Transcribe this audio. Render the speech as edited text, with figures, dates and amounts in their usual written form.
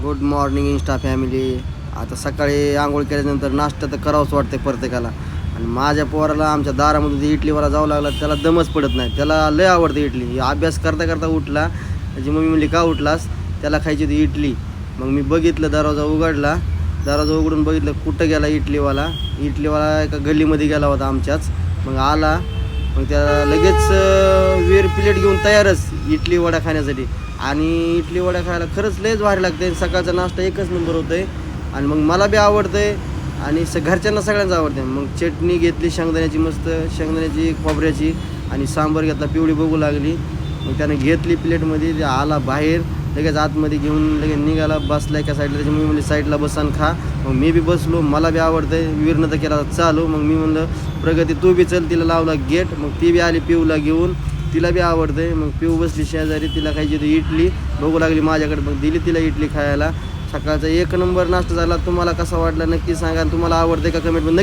Good morning Insta family. आता सकाळी आंघोळ केल्यानंतर नाश्ता तर करावंच वाटते प्रत्येकाला. आणि माझ्या पोराला आमच्या दारामधून इडलीवाला जावं लागला, त्याला दमच पडत नाही. त्याला लय आवडते इडली. अभ्यास करता करता उठला, त्याची मम्मी म्हणली का उठलास, त्याला खायची होती इडली. मग मी बघितलं, दरवाजा उघडला, दरवाजा उघडून बघितलं कुठं गेला इडलीवाला. इडलीवाला एका गल्लीमध्ये गेला होता आमच्याच. मग आला, मग त्याला लगेच वीर प्लेट घेऊन तयारच इडली वडा खाण्यासाठी. आणि इडली वडा खायला खरंच लयच भारी लागते. सकाळचा नाश्ता एकच नंबर होतं आहे. आणि मग मला बी आवडतं आहे आणि घरच्यांना सगळ्यांना आवडते. मग चटणी घेतली शेंगदाण्याची, मस्त शेंगदाण्याची, खोबऱ्याची, आणि सांबार घेतला. पिवळी बघू लागली, मग त्याने घेतली प्लेटमध्ये. ते आला बाहेर, लगेच आतमध्ये घेऊन लगेच निघाला, बसला एका साईडला. त्याची मी म्हणली साईडला बसा आणि खा. मग मी बी बसलो, मला बी आवडतं आहे. वीरनं तर केला चालू. मग मी म्हणलं प्रगती तू बी चल, तिला लावला गेट. मग ती बी आली पिऊला घेऊन, तिला बी आवडतं आहे. मग पिऊ बसली शेजारी, तिला खायची होती इडली, बघू लागली माझ्याकडे. मग दिली तिला इडली खायला. सकाळचा एक नंबर नाश्ता झाला. तुम्हाला कसा वाटला नक्की सांगा. तुम्हाला आवडते का कमेंटमध्ये नक्की